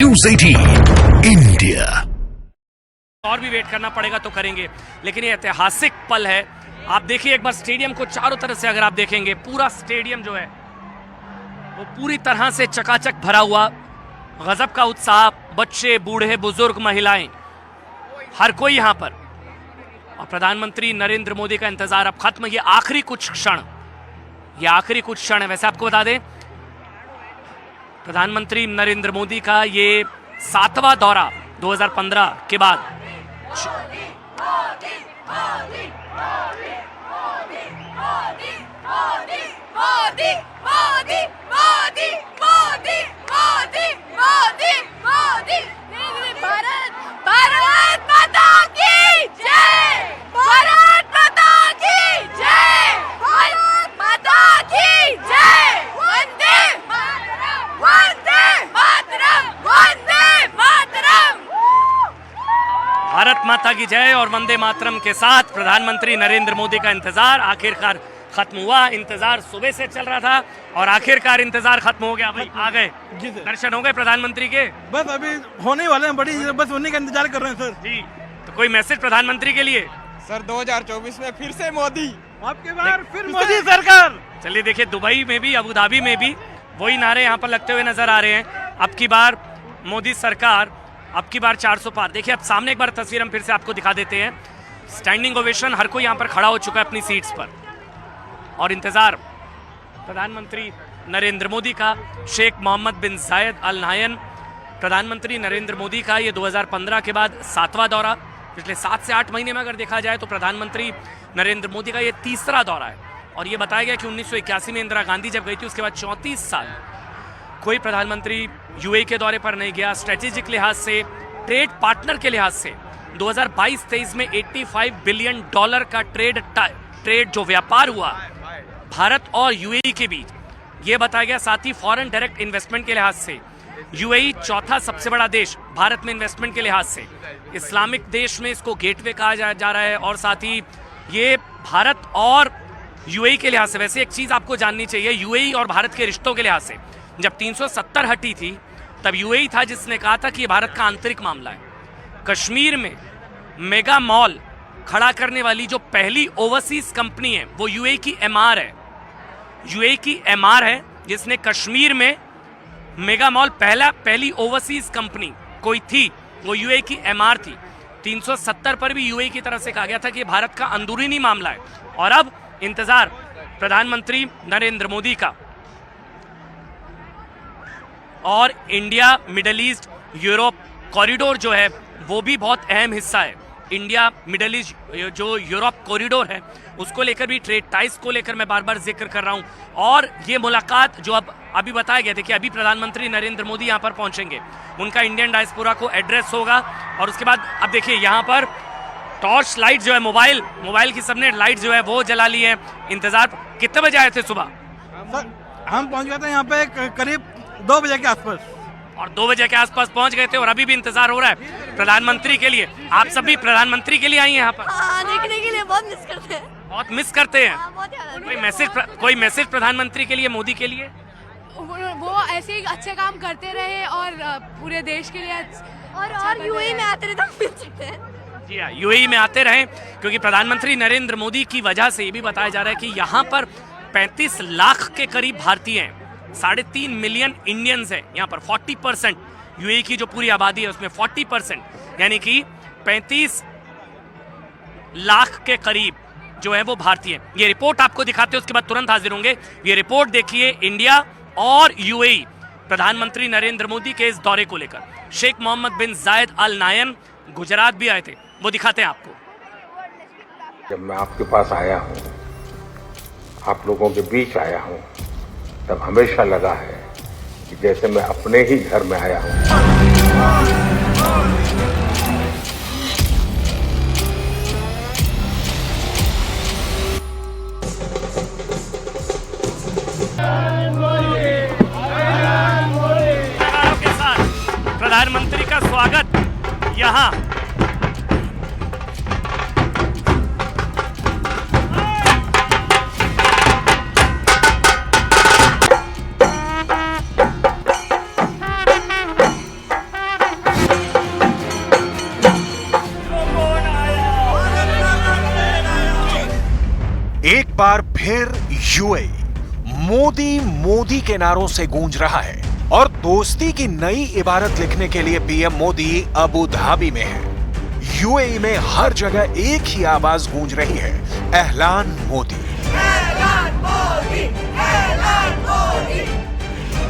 News 18 India. और भी wait करना पड़ेगा तो करेंगे, लेकिन ये ऐतिहासिक पल है। आप देखिए एक बार स्टेडियम को चारों तरफ से अगर आप देखेंगे, पूरा स्टेडियम जो है वो पूरी तरह से चकाचक भरा हुआ, गजब का उत्साह, बच्चे, बूढ़े, बुजुर्ग, महिलाएं, हर कोई यहां पर। और प्रधानमंत्री नरेंद्र मोदी का इंतजार अब खत्म। ये आखिरी कुछ क्षण, ये आखिरी कुछ क्षण है। वैसे आपको बता दें, प्रधानमंत्री नरेंद्र मोदी का ये 7वां दौरा 2015 के बाद भारत माता की जय और वंदे मातरम के साथ प्रधानमंत्री नरेंद्र मोदी का इंतजार आखिरकार खत्म हुआ। इंतजार सुबह से चल रहा था और आखिरकार इंतजार खत्म हो गया। भाई आ गए, दर्शन हो गए प्रधानमंत्री के? बस अभी होने वाले हैं, बड़ी बस होने का इंतजार कर रहे हैं सर जी। तो कोई मैसेज प्रधानमंत्री के लिए? सर 2024 में फिर से मोदी, आपके बार फिर मोदी सरकार। चलिए देखिए, दुबई में भी, अबू धाबी में भी वही नारे यहाँ पर लगते हुए नजर आ रहे हैं। अब की बार मोदी सरकार, अब की बार 400 पार। देखिए अब सामने एक बार तस्वीर हम फिर से आपको दिखा देते हैं। स्टैंडिंग ओवेशन, हर कोई यहाँ पर खड़ा हो चुका है अपनी सीट्स पर और इंतजार प्रधानमंत्री नरेंद्र मोदी का। शेख मोहम्मद बिन जायद अल नाहयान, प्रधानमंत्री नरेंद्र मोदी का ये 2015 के बाद 7वां दौरा। पिछले 7 से 8 महीने में अगर देखा जाए तो प्रधानमंत्री नरेंद्र मोदी का ये 3रा दौरा है। और ये बताया गया कि 1981 में इंदिरा गांधी जब गई थी, उसके बाद 34 साल कोई प्रधानमंत्री यूएई के दौरे पर नहीं गया। स्ट्रेटेजिक लिहाज से, ट्रेड पार्टनर के लिहाज से 2022-23 में $85 बिलियन का ट्रेड जो व्यापार हुआ भारत और यूएई के बीच, ये बताया गया। साथ ही फॉरेन डायरेक्ट इन्वेस्टमेंट के लिहाज से यूएई 4था सबसे बड़ा देश भारत में इन्वेस्टमेंट के लिहाज से। इस्लामिक देश में इसको गेटवे कहा जा रहा है। और साथ ही ये भारत और यूएई के लिहाज से, वैसे एक चीज आपको जाननी चाहिए, यूएई और भारत के रिश्तों के लिहाज से जब 370 हटी थी तब यूएई था जिसने कहा था कि ये भारत का आंतरिक मामला है। कश्मीर में मेगा मॉल खड़ा करने वाली जो पहली ओवरसीज कंपनी है वो यूएई की एमआर है। यूएई की एमआर है जिसने कश्मीर में मेगा मॉल, पहली ओवरसीज कंपनी कोई थी वो यूएई की एमआर थी। 370 पर भी यूएई की तरफ से कहा गया था कि भारत का अंदरूनी मामला है। और अब इंतजार प्रधानमंत्री नरेंद्र मोदी का। और India middle east Europe corridor जो है वो भी बहुत अहम हिस्सा है। इंडिया मिडल ईस्ट जो यूरोप कॉरिडोर है उसको लेकर भी, ट्रेड टाइज को लेकर मैं बार बार जिक्र कर रहा हूं। और ये मुलाकात जो अभी बताया गया था कि अभी प्रधानमंत्री नरेंद्र मोदी यहां पर पहुंचेंगे, उनका इंडियन डायस्पोरा को एड्रेस होगा। और उसके बाद अब देखिए यहां पर टॉर्च लाइट जो है, मोबाइल की सबने लाइट जो है वो जला ली है। इंतजार कितने बजे आए थे सुबह? सर हम पहुंच गए थे यहाँ पे करीब 2 बजे के आसपास, और 2 बजे के आसपास पहुंच गए थे और अभी भी इंतजार हो रहा है प्रधानमंत्री के लिए। आप सब भी प्रधानमंत्री के लिए आई हैं यहाँ पर? हाँ, देखने के लिए बहुत मिस करते हैं। बहुत मिस करते हैं। हाँ, बहुत याद आती है। कोई मैसेज प्रधानमंत्री के लिए, मोदी के लिए? वो ऐसे ही अच्छे काम करते रहे और पूरे देश के लिए और यूएई में आते रहे तो मिल सकते हैं। जी हाँ, यूएई में आते रहे, क्योंकि प्रधानमंत्री नरेंद्र मोदी की वजह से ये भी बताया जा रहा है कि यहाँ पर 35 लाख के करीब भारतीय हैं, 3.5 मिलियन इंडियंस हैं यहाँ पर। 40% यूएई की जो पूरी आबादी है उसमें 40% यानी कि 35 लाख के करीब जो है वो भारतीय हैं। ये रिपोर्ट आपको दिखाते हैं, उसके बाद तुरंत हाजिर होंगे। ये रिपोर्ट देखिए, इंडिया और यूएई प्रधानमंत्री नरेंद्र मोदी के इस दौरे को लेकर। शेख मोहम्मद बिन जायद अल नाहयान गुजरात भी आए थे, वो दिखाते हैं आपको। जब मैं आपके पास आया हूँ, आप लोगों के बीच आया हूँ, तब हमेशा लगा है कि जैसे मैं अपने ही घर में आया हूँ। के साथ प्रधानमंत्री का स्वागत यहाँ बार फिर यूएई मोदी के नारों से गूंज रहा है और दोस्ती की नई इबारत लिखने के लिए पीएम मोदी अबू धाबी में है। यूएई में हर जगह एक ही आवाज गूंज रही है, ऐलान मोदी।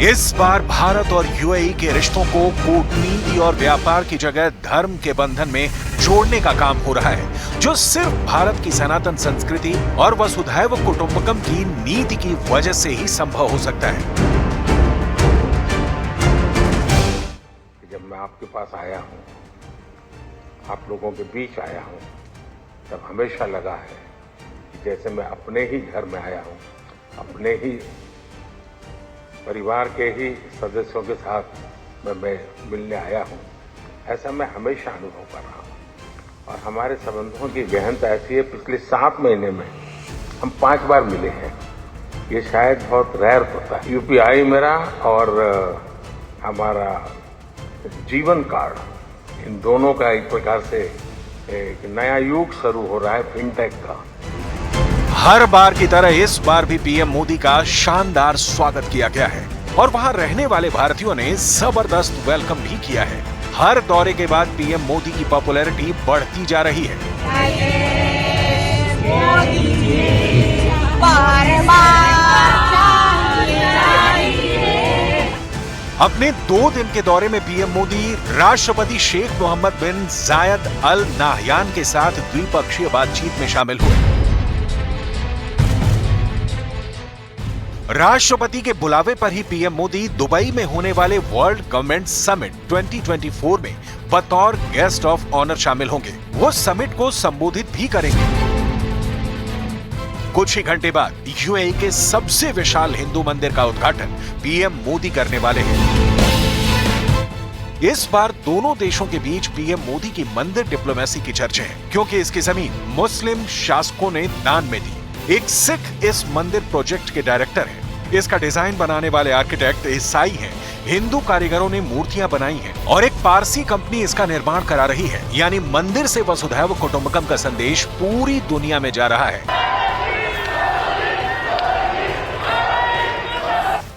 इस बार भारत और यूएई के रिश्तों को कूटनीति और व्यापार की जगह धर्म के बंधन में जोड़ने का काम हो रहा है, जो सिर्फ भारत की सनातन संस्कृति और वसुधैव कुटुंबकम की नीति की वजह से ही संभव हो सकता है। जब मैं आपके पास आया हूं, आप लोगों के बीच आया हूं, तब हमेशा लगा है कि जैसे मैं अपने ही घर में आया हूं, अपने ही परिवार के ही सदस्यों के साथ मैं मिलने आया हूं, ऐसा मैं हमेशा अनुभव कर रहा हूं। और हमारे संबंधों की गहनता ऐसी है, पिछले 7 महीने में हम 5 बार मिले हैं। ये शायद बहुत रेयर होता है। यूपीआई मेरा और हमारा जीवन कार्ड, इन दोनों का एक प्रकार से एक नया युग शुरू हो रहा है फिनटेक का। हर बार की तरह इस बार भी पीएम मोदी का शानदार स्वागत किया गया है और वहां रहने वाले भारतीयों ने जबरदस्त वेलकम भी किया है। हर दौरे के बाद पीएम मोदी की पॉपुलैरिटी बढ़ती जा रही है। अपने 2 दिन के दौरे में पीएम मोदी राष्ट्रपति शेख मोहम्मद बिन जायद अल नाहयान के साथ द्विपक्षीय बातचीत में शामिल हुए। राष्ट्रपति के बुलावे पर ही पीएम मोदी दुबई में होने वाले वर्ल्ड गवर्नमेंट समिट 2024 में बतौर गेस्ट ऑफ ऑनर शामिल होंगे। वो समिट को संबोधित भी करेंगे। कुछ ही घंटे बाद यूएई के सबसे विशाल हिंदू मंदिर का उद्घाटन पीएम मोदी करने वाले हैं। इस बार दोनों देशों के बीच पीएम मोदी की मंदिर डिप्लोमेसी की चर्चा है, क्योंकि इसकी जमीन मुस्लिम शासकों ने दान में दी। एक सिख इस मंदिर प्रोजेक्ट के डायरेक्टर हैं। इसका डिजाइन बनाने वाले आर्किटेक्ट ईसाई हैं। हिंदू कारीगरों ने मूर्तियां बनाई हैं और एक पारसी कंपनी इसका निर्माण करा रही है। यानी मंदिर से वसुधैव कुटुंबकम का संदेश पूरी दुनिया में जा रहा है।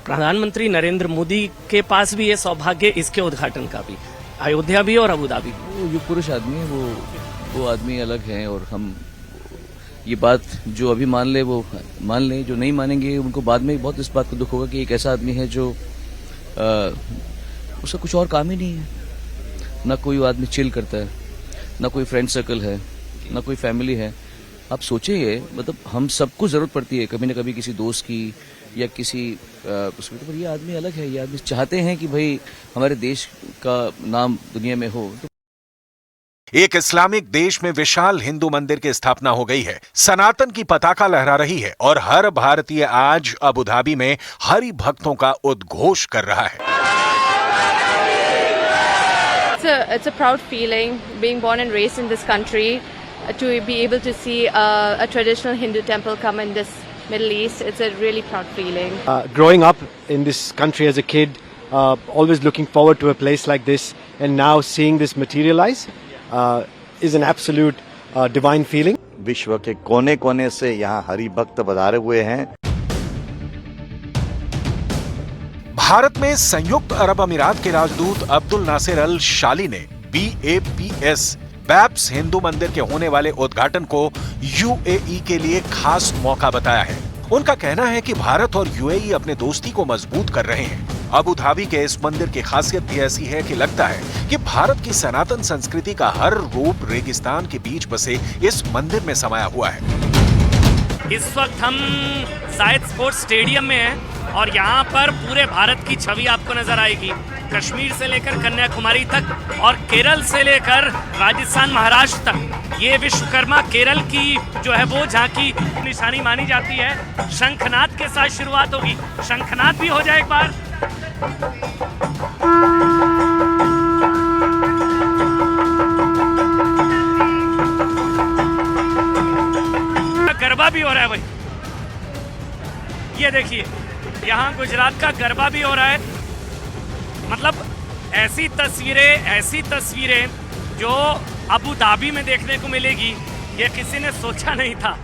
प्रधानमंत्री नरेंद्र मोदी के पास भी ये सौभाग्य इसके उद्घाटन का भी, अयोध्या भी और अबू धाबी भी। जो पुरुष आदमी है वो आदमी अलग है और हम ये बात जो अभी मान ले वो मान ले, जो नहीं मानेंगे उनको बाद में बहुत इस बात को दुख होगा कि एक ऐसा आदमी है जो उसका कुछ और काम ही नहीं है। ना कोई आदमी चिल करता है, ना कोई फ्रेंड सर्कल है, ना कोई फैमिली है। आप सोचिए, मतलब हम सबको जरूरत पड़ती है कभी न कभी किसी दोस्त की या किसी उसमें, तो ये आदमी अलग है। ये आदमी चाहते हैं कि भाई हमारे देश का नाम दुनिया में हो। एक इस्लामिक देश में विशाल हिंदू मंदिर की स्थापना हो गई है। सनातन की पताका लहरा रही है और हर भारतीय आज अबू धाबी में हरि भक्तों का उद्घोष कर रहा है। It's a proud feeling being born and raised in this country to be able to see a traditional Hindu temple come in this Middle East. It's a really proud feeling. Growing up in this country as a kid, always looking forward to a place like this, and now seeing this materialize is an absolute divine feeling. विश्व के कोने कोने से यहाँ हरि भक्त पधारे हुए हैं। भारत में संयुक्त अरब अमीरात के राजदूत अब्दुल नासिर अल शाली ने बैप्स हिंदू मंदिर के होने वाले उद्घाटन को यूएई के लिए खास मौका बताया है। उनका कहना है कि भारत और यूएई अपने दोस्ती को मजबूत कर रहे हैं। अबू धाबी के इस मंदिर की खासियत भी ऐसी है कि लगता है कि भारत की सनातन संस्कृति का हर रूप रेगिस्तान के बीच बसे इस मंदिर में समाया हुआ है। इस वक्त हम जायद स्पोर्ट्स स्टेडियम में हैं और यहाँ पर पूरे भारत की छवि आपको नजर आएगी। कश्मीर से लेकर कन्याकुमारी तक और केरल से लेकर राजस्थान महाराष्ट्र तक ये विश्वकर्मा केरल की जो है वो झांकी निशानी मानी जाती है। शंखनाद के साथ शुरुआत होगी। शंखनाद भी हो जाए एक बार। गरबा भी हो रहा है भाई, ये देखिए यहाँ गुजरात का गरबा भी हो रहा है। मतलब ऐसी तस्वीरें जो अबू धाबी में देखने को मिलेगी, ये किसी ने सोचा नहीं था।